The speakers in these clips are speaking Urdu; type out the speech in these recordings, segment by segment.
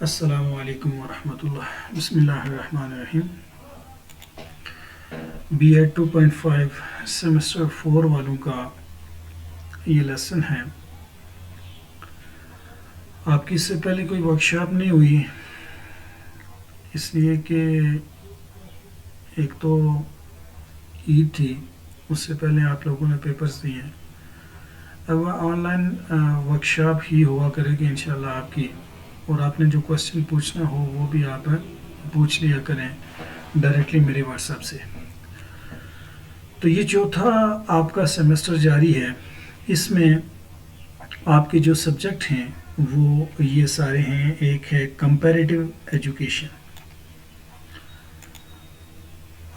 السلام علیکم ورحمۃ اللہ. بسم اللہ الرحمن الرحیم. بی ایڈ 2.5 سیمسٹر 4 والوں کا یہ لیسن ہے. آپ کی اس سے پہلے کوئی ورکشاپ نہیں ہوئی، اس لیے کہ ایک تو عید تھی، اس سے پہلے آپ لوگوں نے پیپرز دیے ہیں. اب آن لائن ورکشاپ ہی ہوا کرے گی انشاءاللہ آپ کی، اور آپ نے جو کوشچن پوچھنا ہو وہ بھی آپ پوچھ لیا کریں ڈائریکٹلی میرے واٹس ایپ سے. تو یہ چوتھا آپ کا سیمسٹر جاری ہے. اس میں آپ کے جو سبجیکٹ ہیں وہ یہ سارے ہیں. ایک ہے کمپیریٹیو ایجوکیشن.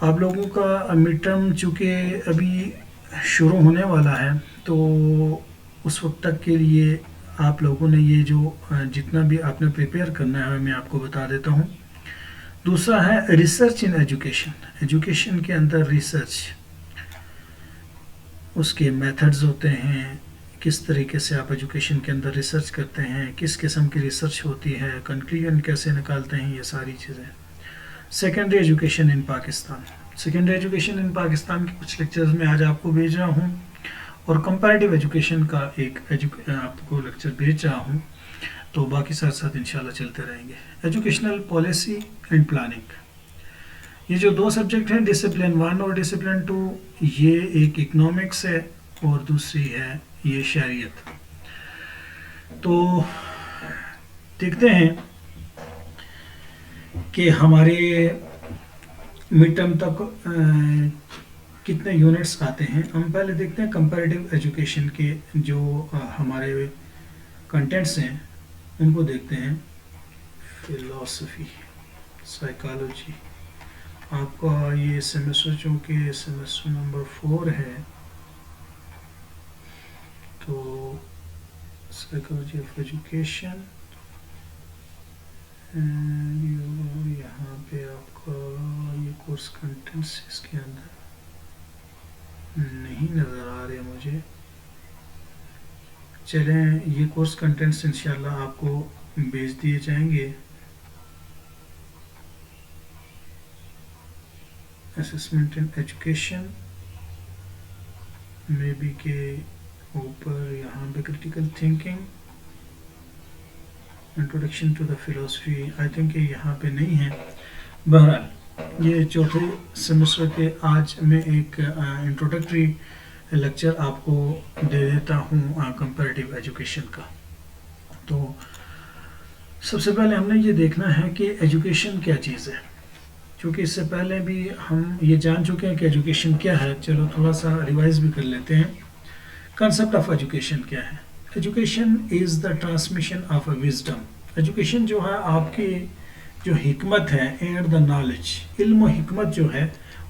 آپ لوگوں کا مڈ ٹرم چونکہ ابھی شروع ہونے والا ہے، تو اس وقت تک کے لیے آپ لوگوں نے یہ جو جتنا بھی آپ نے پریپیئر کرنا ہے میں آپ کو بتا دیتا ہوں. دوسرا ہے ریسرچ ان ایجوکیشن. ایجوکیشن کے اندر ریسرچ، اس کے میتھڈز ہوتے ہیں، کس طریقے سے آپ ایجوکیشن کے اندر ریسرچ کرتے ہیں، کس قسم کی ریسرچ ہوتی ہے، کنکلوژن کیسے نکالتے ہیں، یہ ساری چیزیں. سیکنڈری ایجوکیشن ان پاکستان. سیکنڈری ایجوکیشن ان پاکستان کے کچھ لیکچرز میں آج آپ کو بھیج رہا ہوں، اور کمپیریٹیو ایجوکیشن کا ایک آپ کو لیکچر بھیج رہا ہوں. تو باقی ساتھ ساتھ انشاءاللہ چلتے رہیں گے. ایجوکیشنل پالیسی اینڈ پلاننگ، یہ جو دو سبجیکٹ ہیں ڈسپلن 1 اور ڈسپلن 2، یہ ایک اکنامکس ہے اور دوسری ہے یہ شہریت. تو دیکھتے ہیں کہ ہمارے مڈ ٹرم تک کتنے یونٹس آتے ہیں. ہم پہلے دیکھتے ہیں کمپیریٹیو ایجوکیشن کے جو ہمارے کنٹینٹس ہیں ان کو دیکھتے ہیں. Philosophy, psychology. آپ کا یہ سیمسٹر چونکہ سیمسٹر نمبر 4 ہے، تو سائیکالوجی آف ایجوکیشن. یہاں پہ آپ کا یہ کورس کنٹینٹس اس کے اندر نہیں نظر آ رہے مجھے. چلیں یہ کورس کنٹینٹس انشاءاللہ آپ کو بھیج دیے جائیں گے. اسسمنٹ ان ایجوکیشن میں بھی کے اوپر یہاں پہ critical thinking, introduction to the philosophy, I think یہاں پہ نہیں ہے. بہرحال یہ چوتھے سیمسٹر کے آج میں ایک انٹروڈکٹری لیکچر آپ کو دے دیتا ہوں کمپیریٹیو ایجوکیشن کا. تو سب سے پہلے ہم نے یہ دیکھنا ہے کہ ایجوکیشن کیا چیز ہے، کیونکہ اس سے پہلے بھی ہم یہ جان چکے ہیں کہ ایجوکیشن کیا ہے. چلو تھوڑا سا ریوائز بھی کر لیتے ہیں. کنسیپٹ آف ایجوکیشن کیا ہے؟ Education is the transmission of a wisdom. Education جو ہے آپ کی جو حکمت ہے اینڈ دا نالج، علم و حکمت جو ہے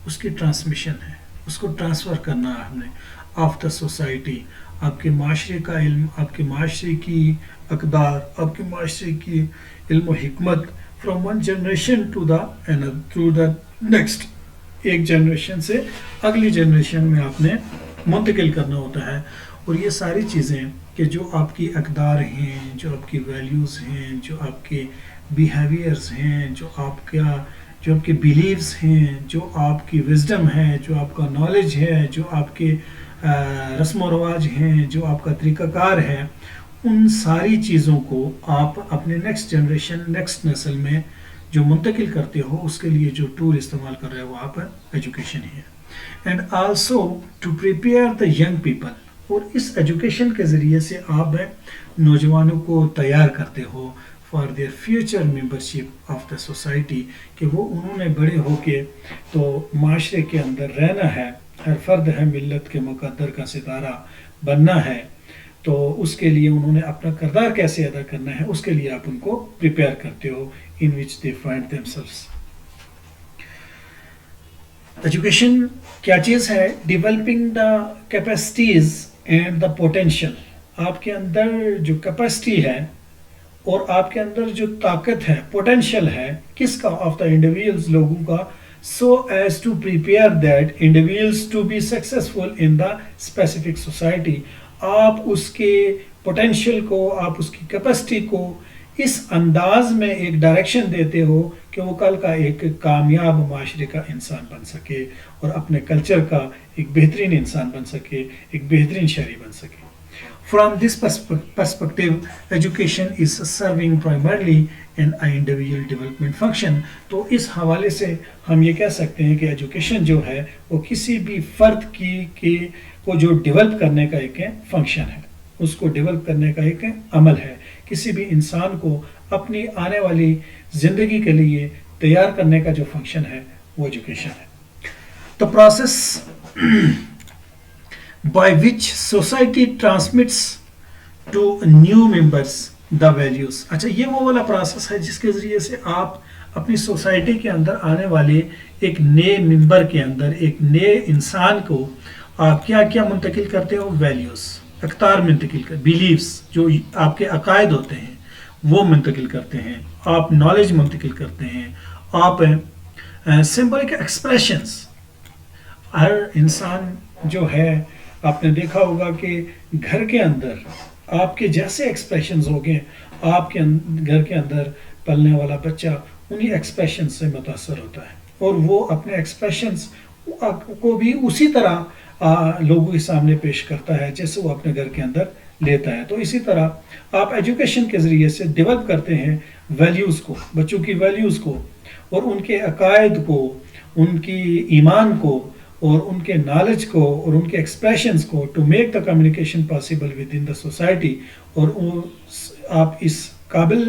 اس کی ٹرانسمیشن ہے، اس کو ٹرانسفر کرنا ہے ہم نے آف دا سوسائٹی. آپ کے معاشرے کا علم، آپ کے معاشرے کی اقدار، آپ کے معاشرے کی علم و حکمت from one generation to the next, ایک جنریشن سے اگلی جنریشن میں آپ نے منتقل کرنا ہوتا ہے. اور یہ ساری چیزیں کہ جو آپ کی اقدار ہیں، جو آپ کی ویلیوز ہیں، جو آپ کے بیہیویئرز ہیں، جو آپ کے بیلیفز ہیں، جو آپ کی وزڈم ہے، جو آپ کا نالج ہے، جو آپ کے رسم و رواج ہیں، جو آپ کا طریقہ کار ہے، ان ساری چیزوں کو آپ اپنے نیکسٹ جنریشن، نیکسٹ نسل میں جو منتقل کرتے ہو، اس کے لیے جو ٹول استعمال کر رہے ہو آپ ایجوکیشن ہے. And also to prepare the young people, اور اس ایجوکیشن کے ذریعے سے آپ نوجوانوں کو تیار کرتے ہو for their future membership of the society, کہ وہ انہوں نے بڑے ہو کے تو معاشرے کے اندر رہنا ہے. ہر فرد ہے ملت کے مقدر کا ستارہ بننا ہے، تو اس کے لیے انہوں نے اپنا کردار کیسے ادا کرنا ہے، اس کے لیے آپ ان کو پریپیئر کرتے ہو in which they find themselves. Education کیا چیز ہے؟ Developing the capacities and the potential. آپ کے اندر جو کیپیسٹی ہے اور آپ کے اندر جو طاقت ہے، پوٹینشیل ہے، کس کا؟ آف دا انڈیویجولز، لوگوں کا. So as to prepare that individuals to be successful in the specific society. آپ اس کے پوٹینشیل کو، آپ اس کی کیپیسٹی کو اس انداز میں ایک ڈائریکشن دیتے ہو کہ وہ کل کا ایک کامیاب معاشرے کا انسان بن سکے اور اپنے کلچر کا ایک بہترین انسان بن سکے، ایک بہترین شہری بن سکے۔ From this perspective, education is serving primarily an individual development function۔ تو اس حوالے سے ہم یہ کہہ سکتے ہیں کہ ایجوکیشن جو ہے وہ کسی بھی فرد کو جو ڈیولپ کرنے کا ایک فنکشن ہے، اس کو ڈیولپ کرنے کا ایک عمل ہے، کسی بھی انسان کو اپنی آنے والی زندگی کے لیے تیار کرنے کا جو فنکشن ہے وہ ایجوکیشن ہے۔ The process by which society transmits to new members the values۔ اچھا، یہ وہ والا پروسیس ہے جس کے ذریعے سے آپ اپنی سوسائٹی کے اندر آنے والے ایک نئے ممبر کے اندر، ایک نئے انسان کو آپ کیا کیا منتقل کرتے ہو؟ ویلیوز، اقدار منتقل کر، بیلیفز، جو آپ کے عقائد ہوتے ہیں وہ منتقل کرتے ہیں، آپ نالج منتقل کرتے ہیں، آپ سمبولک ایکسپریشنز۔ ہر انسان جو ہے، آپ نے دیکھا ہوگا کہ گھر کے اندر آپ کے جیسے ایکسپریشنز ہوگے، آپ کے گھر کے اندر پلنے والا بچہ انہی ایکسپریشنز سے متاثر ہوتا ہے، اور وہ اپنے ایکسپریشنز کو بھی اسی طرح لوگوں کے سامنے پیش کرتا ہے جیسے وہ اپنے گھر کے اندر لیتا ہے۔ تو اسی طرح آپ ایجوکیشن کے ذریعے سے ڈیولپ کرتے ہیں ویلیوز کو، بچوں کی ویلیوز کو، اور ان کے عقائد کو، ان کی ایمان کو، اور ان کے نالج کو، اور ان کے ایکسپریشنز کو، to make the communication possible with in the society. اور آپ اس قابل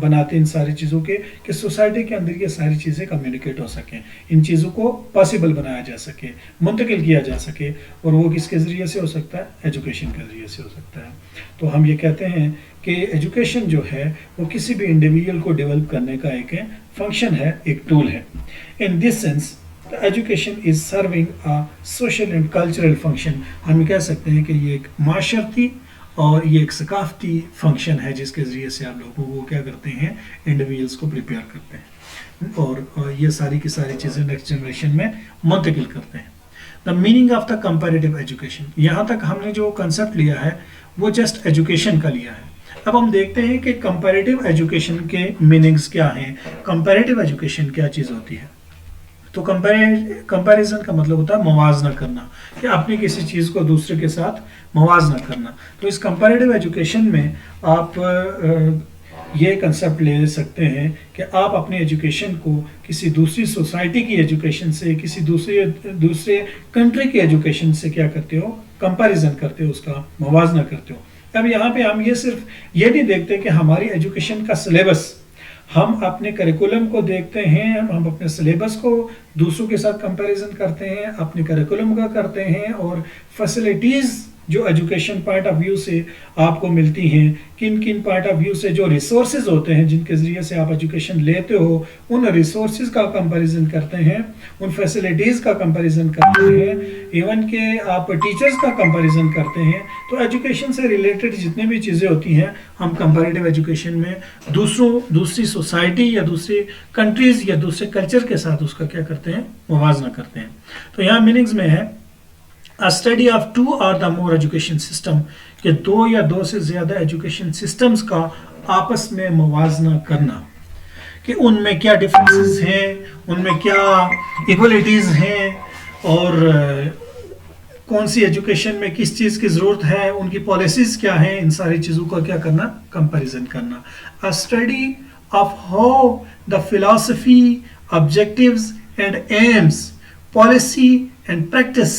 بناتے ہیں ان ساری چیزوں کے کہ سوسائٹی کے اندر یہ ساری چیزیں کمیونیکیٹ ہو سکیں، ان چیزوں کو پاسبل بنایا جا سکے، منتقل کیا جا سکے، اور وہ کس کے ذریعے سے ہو سکتا ہے؟ ایجوکیشن کے ذریعے سے ہو سکتا ہے۔ تو ہم یہ کہتے ہیں کہ ایجوکیشن جو ہے وہ کسی بھی انڈیویجول کو ڈیولپ کرنے کا ایک فنکشن ہے، ایک ٹول ہے۔ In this sense education is serving a social and cultural function. ہم یہ کہہ سکتے ہیں کہ یہ ایک معاشرتی اور یہ ایک ثقافتی فنکشن ہے جس کے ذریعے سے آپ لوگوں کو کیا کرتے ہیں؟ انڈیویجولس کو پریپیئر کرتے ہیں، اور یہ ساری کی ساری چیزیں نیکسٹ جنریشن میں منتقل کرتے ہیں۔ The meaning of the comparative education, یہاں تک ہم نے جو کنسیپٹ لیا ہے وہ جسٹ ایجوکیشن کا لیا ہے۔ اب ہم دیکھتے ہیں کہ کمپیریٹیو ایجوکیشن کے میننگز کیا ہیں، کمپیریٹیو ایجوکیشن کیا چیز ہوتی ہے۔ تو کمپیریزن کا مطلب ہوتا ہے موازنہ کرنا، کہ اپنی کسی چیز کو دوسرے کے ساتھ موازنہ کرنا۔ تو اس کمپیریٹیو ایجوکیشن میں آپ یہ کنسیپٹ لے سکتے ہیں کہ آپ اپنی ایجوکیشن کو کسی دوسری سوسائٹی کی ایجوکیشن سے، کسی دوسرے کنٹری کی ایجوکیشن سے کیا کرتے ہو؟ کمپیریزن کرتے ہو، اس کا موازنہ کرتے ہو۔ اب یہاں پہ ہم یہ صرف یہ نہیں دیکھتے کہ ہماری ایجوکیشن کا سلیبس، ہم اپنے کریکولم کو دیکھتے ہیں، ہم اپنے سلیبس کو دوسروں کے ساتھ کمپیریزن کرتے ہیں، اپنے کریکولم کا کرتے ہیں، اور فیسلٹیز جو ایجوکیشن پوائنٹ آف ویو سے آپ کو ملتی ہیں، کن کن پوائنٹ آف ویو سے جو ریسورسز ہوتے ہیں جن کے ذریعے سے آپ ایجوکیشن لیتے ہو، ان ریسورسز کا کمپیریزن کرتے ہیں، ان فیسلٹیز کا کمپیریزن کرتے ہیں، ایون کہ آپ ٹیچرز کا کمپیریزن کرتے ہیں۔ تو ایجوکیشن سے ریلیٹڈ جتنی بھی چیزیں ہوتی ہیں ہم کمپیریٹیو ایجوکیشن میں دوسری سوسائٹی یا دوسری کنٹریز یا دوسرے کلچر کے ساتھ اس کا کیا کرتے ہیں؟ موازنہ کرتے ہیں۔ تو یہاں میننگز میں ہے A study of 2 or the more education system، کہ 2 یا 2 سے زیادہ ایجوکیشن سسٹمز کا آپس میں موازنہ کرنا، کہ ان میں کیا ڈفرینسز ہیں، ان میں کیا ایکولیٹیز ہیں، اور کون سی ایجوکیشن میں کس چیز کی ضرورت ہے، ان کی پالیسیز کیا ہیں، ان ساری چیزوں کا کیا کرنا؟ کمپیریزن کرنا۔ A study of how the philosophy, objectives and aims, policy and practice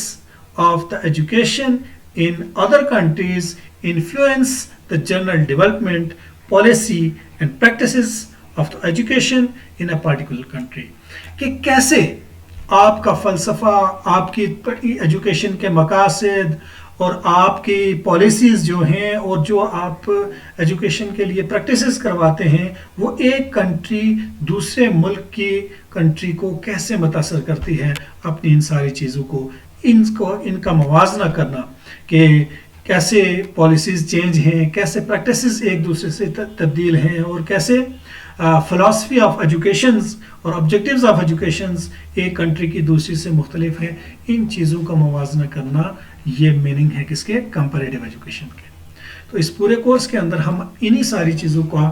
of the education in other countries influence the general development, policy and practices of the education in a particular country۔ کہ کیسے آپ کا فلسفہ، آپ کی ایجوکیشن کے مقاصد اور آپ کی پالیسیز جو ہیں اور جو آپ ایجوکیشن کے لیے پریکٹسز کرواتے ہیں وہ ایک کنٹری دوسرے ملک کی کنٹری کو کیسے متاثر کرتی ہے اپنی ان ساری چیزوں کو، ان کا موازنہ کرنا، کہ کیسے پالیسیز چینج ہیں، کیسے پریکٹسز ایک دوسرے سے تبدیل ہیں، اور کیسے فلاسفی آف ایجوکیشنز اور آبجیکٹیوز آف ایجوکیشنز ایک کنٹری کی دوسری سے مختلف ہیں۔ ان چیزوں کا موازنہ کرنا یہ میننگ ہے کس کے؟ کمپیریٹیو ایجوکیشن کے۔ تو اس پورے کورس کے اندر ہم انہی ساری چیزوں کا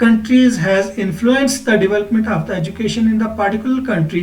countries has influenced the development of the education in the particular country,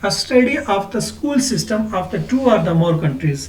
A study of the school system of the two or the more countries,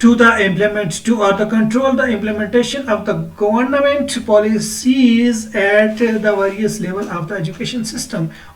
To or the control the implementation of the government policies at the various level of the education system,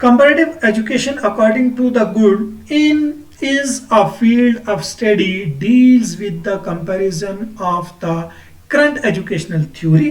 comparative education according to the good in is a field of study deals with the comparison of the current educational theory,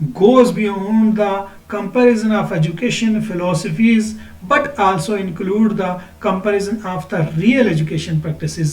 goes beyond the comparison of education philosophies but also include the comparison of the real education practices,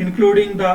including the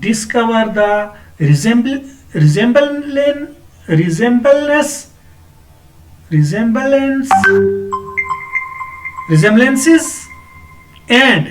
discover the resemblances and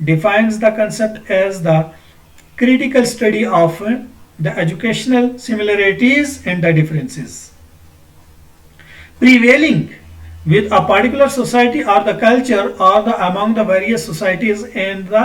defines the concept as the critical study of the educational similarities and the differences prevailing with a particular society or the culture or the among the various societies and the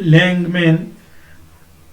Langman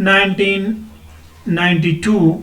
1992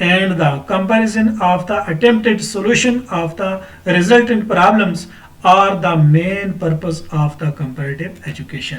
and the comparison of the attempted solution of the resultant problems are the main purpose of the comparative education।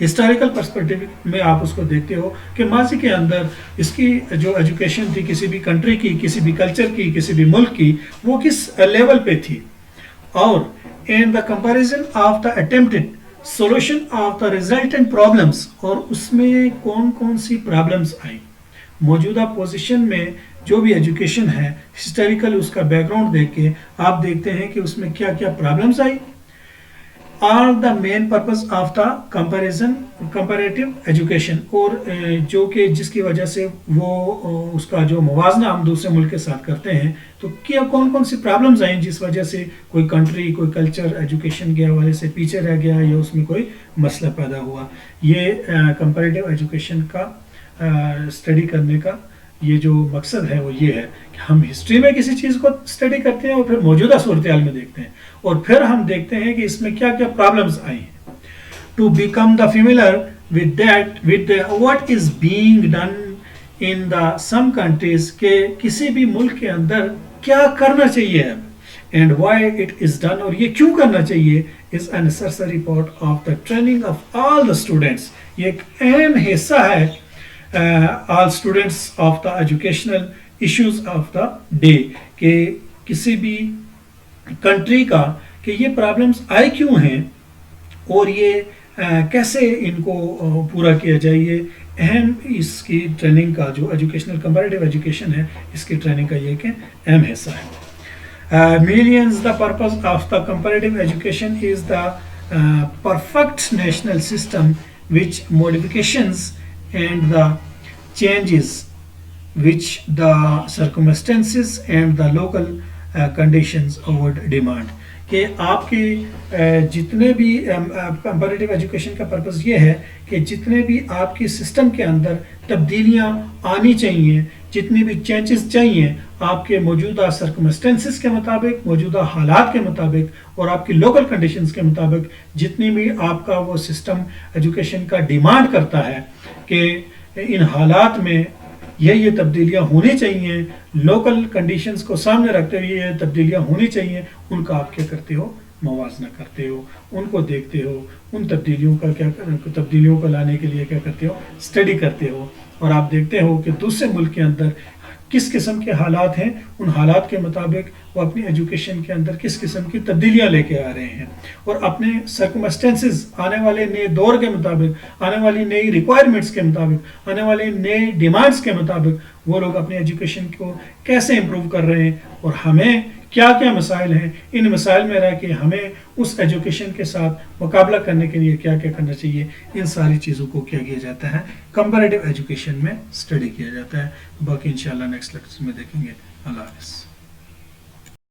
Historical perspective میں آپ اس کو دیکھتے ہو کہ ماضی کے اندر اس کی جو ایجوکیشن تھی کسی بھی کنٹری کی، کسی بھی کلچر کی، کسی بھی ملک کی، وہ کس لیول پہ تھی، اور and the comparison of the attempted solution of the resultant problems, اور اس میں کون کون سی پرابلمس آئیں، موجودہ پوزیشن میں جو بھی ایجوکیشن ہے ہسٹوریکل اس کا بیک گراؤنڈ دیکھ کے آپ دیکھتے ہیں کہ اس میں کیا کیا پرابلمس آئی، are the main purpose of the comparative education, اور جو کہ جس کی وجہ سے وہ اس کا جو موازنہ ہم دوسرے ملک کے ساتھ کرتے ہیں، تو کیا کون کون سی پرابلمز آئیں جس وجہ سے کوئی کنٹری، کوئی کلچر ایجوکیشن کے حوالے سے پیچھے رہ گیا یا اس میں کوئی مسئلہ پیدا ہوا۔ یہ کمپیریٹیو ایجوکیشن کا اسٹڈی کرنے کا یہ جو مقصد ہے وہ یہ ہے کہ ہم ہسٹری میں کسی چیز کو اسٹڈی کرتے ہیں اور پھر موجودہ صورتحال میں دیکھتے ہیں، اور پھر ہم دیکھتے ہیں کہ اس میں کیا کیا پرابلمز آئی ہیں، to become the familiar with what is being done in the some countries, کہ کسی بھی ملک کے اندر کیا کرنا چاہیے اب، and why it is done, اور یہ کیوں کرنا چاہیے، is a necessary part of the training of all the students, یہ ایک اہم حصہ ہے all students of the educational issues of the day، کہ کسی بھی کنٹری کا کہ یہ پرابلمس آئے کیوں ہیں اور یہ کیسے ان کو پورا کیا جائے، یہ اہم اس کی ٹریننگ کا جو ایجوکیشنل کمپیریٹیو ایجوکیشن ہے اس کی ٹریننگ کا یہ کہ اہم حصہ ہے۔ millions the purpose of the comparative education is the perfect national system which modifications and the changes which the circumstances and the local conditions would demand، کہ آپ کے جتنے بھی کمپیریٹیو ایجوکیشن کا پرپس یہ ہے کہ جتنے بھی آپ کے سسٹم کے اندر تبدیلیاں آنی چاہیے، جتنی بھی چینجز چاہیے آپ کے موجودہ سرکمسٹنسز کے مطابق، موجودہ حالات کے مطابق اور آپ کی لوکل کنڈیشنز کے مطابق، جتنی بھی آپ کا وہ سسٹم ایجوکیشن کا ڈیمانڈ کرتا ہے کہ ان حالات میں یہ تبدیلیاں ہونی چاہیے، لوکل کنڈیشنز کو سامنے رکھتے ہوئے یہ تبدیلیاں ہونی چاہیے، ان کا آپ کیا کرتے ہو، موازنہ کرتے ہو، ان کو دیکھتے ہو، ان تبدیلیوں کو لانے کے لیے کیا کرتے ہو، اسٹڈی کرتے ہو، اور آپ دیکھتے ہو کہ دوسرے ملک کے اندر کس قسم کے حالات ہیں، ان حالات کے مطابق وہ اپنی ایجوکیشن کے اندر کس قسم کی تبدیلیاں لے کے آ رہے ہیں، اور اپنے سرکمسٹنسز آنے والے نئے دور کے مطابق، آنے والی نئی ریکوائرمنٹس کے مطابق، آنے والے نئے ڈیمانڈس کے مطابق وہ لوگ اپنی ایجوکیشن کو کیسے امپروو کر رہے ہیں، اور ہمیں کیا کیا مسائل ہیں، ان مسائل میں رہ کے ہمیں اس ایجوکیشن کے ساتھ مقابلہ کرنے کے لیے کیا کیا کرنا چاہیے، ان ساری چیزوں کو کیا کیا جاتا ہے، کمپیریٹیو ایجوکیشن میں اسٹڈی کیا جاتا ہے۔ باقی انشاءاللہ نیکسٹ لیکچر میں دیکھیں گے۔ اللہ حافظ۔